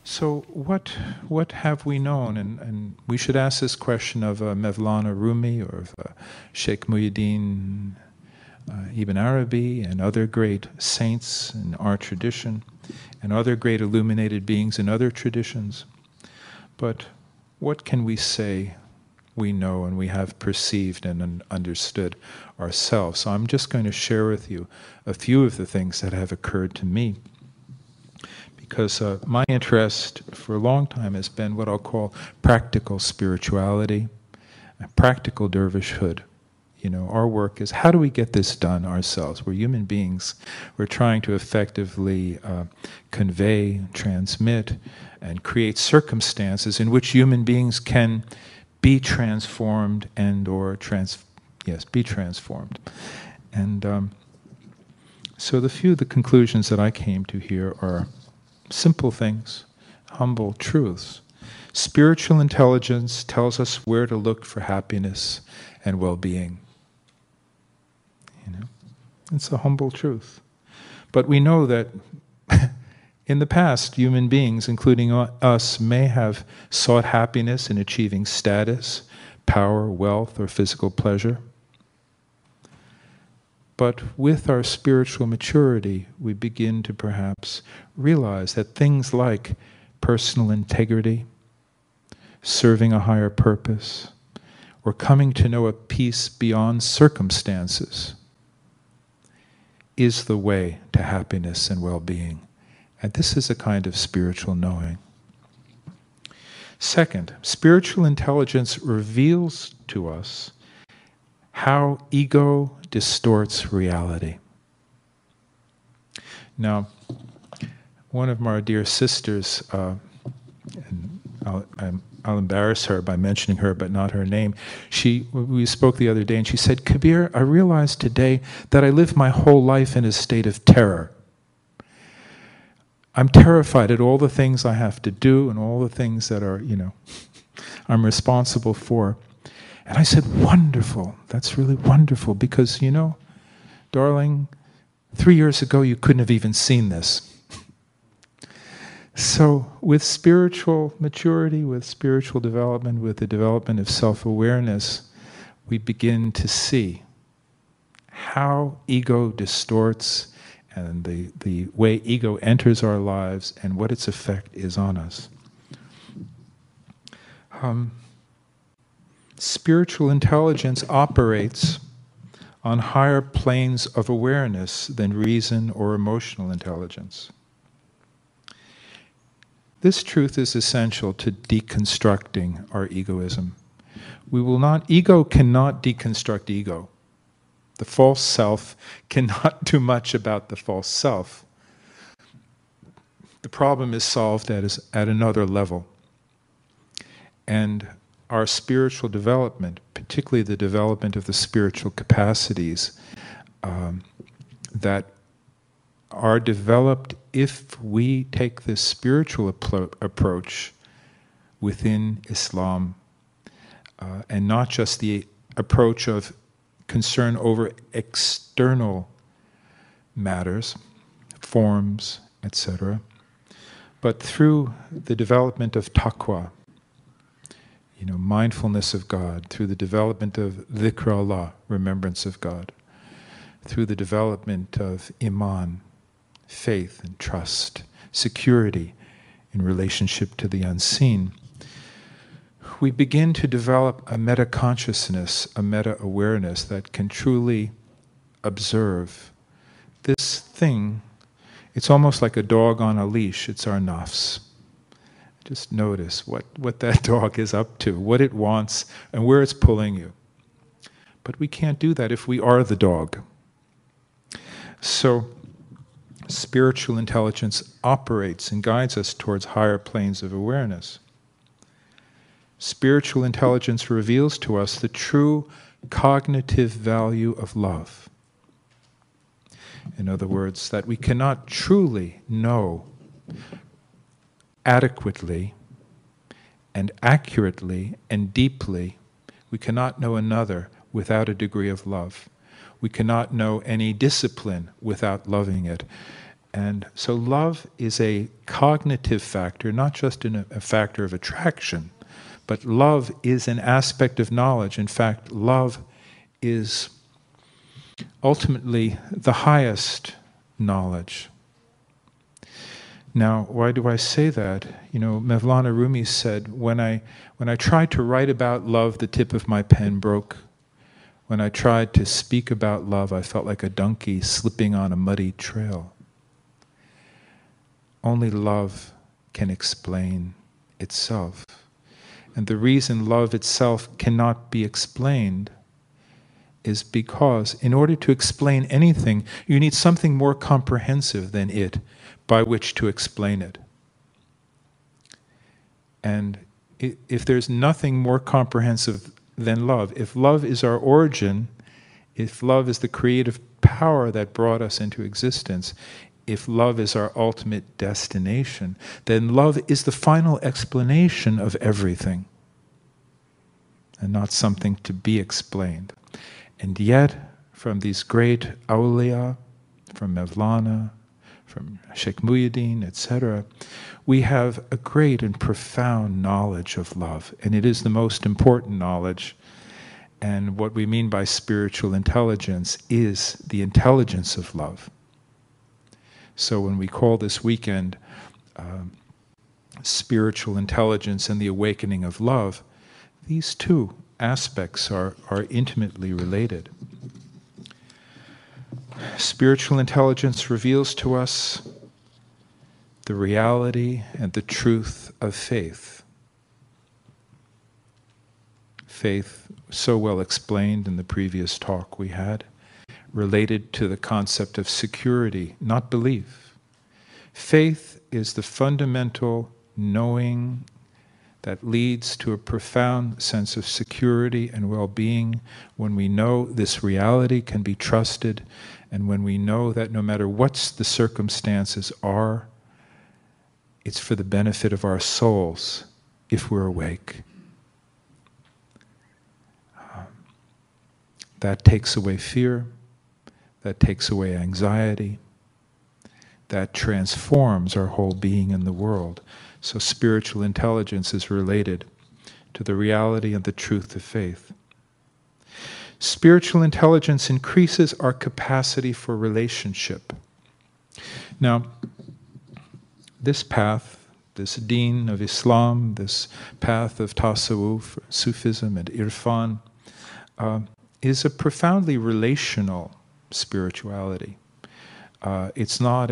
So what have we known? And we should ask this question of Mevlana Rumi or of Sheikh Muhyiddin Ibn Arabi and other great saints in our tradition and other great illuminated beings in other traditions. But what can we say we know and we have perceived and understood ourselves? So I'm just going to share with you a few of the things that have occurred to me. Because my interest for a long time has been what I'll call practical spirituality, practical dervishhood. You know, our work is how do we get this done ourselves? We're human beings. We're trying to effectively convey, transmit, and create circumstances in which human beings can be transformed and or be transformed. And so the conclusions that I came to here are simple things, humble truths. Spiritual intelligence tells us where to look for happiness and well-being. You know, it's a humble truth. But we know that in the past, human beings, including us, may have sought happiness in achieving status, power, wealth, or physical pleasure. But with our spiritual maturity, we begin to perhaps realize that things like personal integrity, serving a higher purpose, or coming to know a peace beyond circumstances is the way to happiness and well-being. And this is a kind of spiritual knowing. Second, spiritual intelligence reveals to us how ego distorts reality. Now, one of my dear sisters, and I'll embarrass her by mentioning her, but not her name. We spoke the other day, and she said, "Kabir, I realized today that I live my whole life in a state of terror. I'm terrified at all the things I have to do and all the things that are, I'm responsible for." And I said, "Wonderful, that's really wonderful, because, darling, 3 years ago you couldn't have even seen this." So with spiritual maturity, with spiritual development, with the development of self-awareness, we begin to see how ego distorts and the way ego enters our lives and what its effect is on us. Spiritual intelligence operates on higher planes of awareness than reason or emotional intelligence. This truth is essential to deconstructing our egoism. Ego cannot deconstruct ego. The false self cannot do much about the false self. The problem is solved at another level. And our spiritual development, particularly the development of the spiritual capacities that are developed if we take this spiritual approach within Islam, and not just the approach of concern over external matters, forms, etc., but through the development of taqwa, mindfulness of God, through the development of zhikr Allah, remembrance of God, through the development of iman, faith and trust, security in relationship to the unseen, we begin to develop a meta-consciousness, a meta-awareness that can truly observe this thing. It's almost like a dog on a leash. It's our nafs. Just notice what that dog is up to, what it wants, and where it's pulling you. But we can't do that if we are the dog. So, spiritual intelligence operates and guides us towards higher planes of awareness. Spiritual intelligence reveals to us the true cognitive value of love. In other words, that we cannot truly know adequately and accurately and deeply, we cannot know another without a degree of love. We cannot know any discipline without loving it. And so love is a cognitive factor, not just a factor of attraction, but love is an aspect of knowledge. In fact, love is ultimately the highest knowledge. Now, why do I say that? You know, Mevlana Rumi said, when I tried to write about love, the tip of my pen broke. When I tried to speak about love, I felt like a donkey slipping on a muddy trail. Only love can explain itself. And the reason love itself cannot be explained is because in order to explain anything, you need something more comprehensive than it by which to explain it. And if there's nothing more comprehensive than love, if love is our origin, if love is the creative power that brought us into existence, if love is our ultimate destination, then love is the final explanation of everything, and not something to be explained. And yet, from these great awliya, from Mevlana, from Sheikh Muhyiddin, etc., we have a great and profound knowledge of love, and it is the most important knowledge. And what we mean by spiritual intelligence is the intelligence of love. So when we call this weekend spiritual intelligence and the awakening of love, these two aspects are intimately related. Spiritual intelligence reveals to us the reality and the truth of faith. Faith, so well explained in the previous talk we had, related to the concept of security, not belief. Faith is the fundamental knowing that leads to a profound sense of security and well-being when we know this reality can be trusted, and when we know that no matter what the circumstances are, it's for the benefit of our souls if we're awake. That takes away fear, that takes away anxiety, that transforms our whole being in the world. So spiritual intelligence is related to the reality and the truth of faith. Spiritual intelligence increases our capacity for relationship. Now, this path, this deen of Islam, this path of tasawwuf, Sufism and irfan, is a profoundly relational spirituality. It's not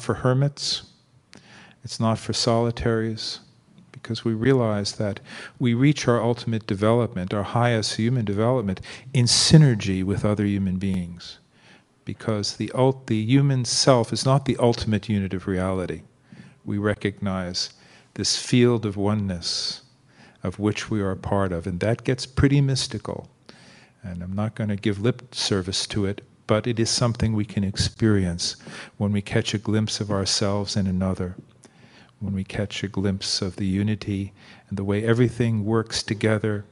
for hermits, it's not for solitaries, because we realize that we reach our ultimate development, our highest human development, in synergy with other human beings. Because the human self is not the ultimate unit of reality. We recognize this field of oneness of which we are a part of, and that gets pretty mystical. And I'm not going to give lip service to it, but it is something we can experience when we catch a glimpse of ourselves in another, when we catch a glimpse of the unity and the way everything works together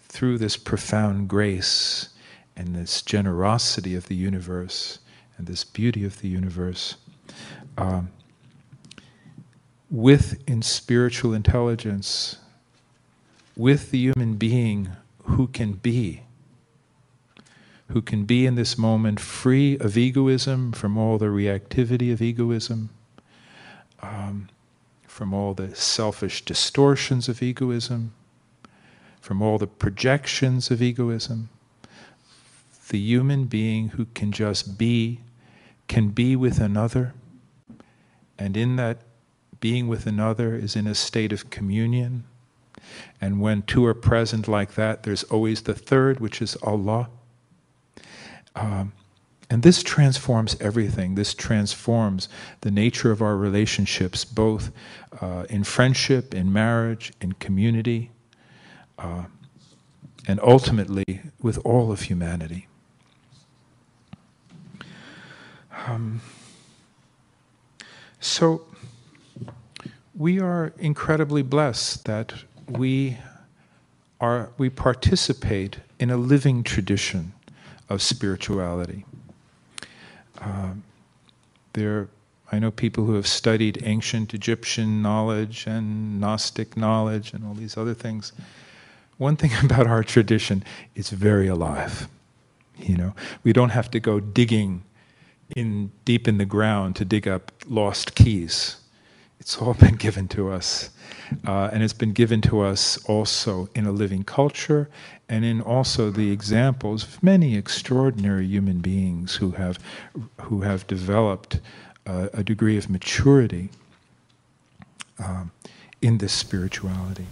through this profound grace and this generosity of the universe and this beauty of the universe. In spiritual intelligence, with the human being who can be in this moment free of egoism, from all the reactivity of egoism, from all the selfish distortions of egoism, from all the projections of egoism. The human being who can just be, can be with another, and in that being with another is in a state of communion. And when two are present like that, there's always the third, which is Allah. And this transforms everything. This transforms the nature of our relationships, both in friendship, in marriage, in community, and ultimately with all of humanity. So we are incredibly blessed that we participate in a living tradition of spirituality. I know people who have studied ancient Egyptian knowledge and Gnostic knowledge and all these other things. One thing about our tradition, it's very alive. You know, we don't have to go digging deep in the ground to dig up lost keys. It's all been given to us. And it's been given to us also in a living culture and in also the examples of many extraordinary human beings who have developed a degree of maturity in this spirituality.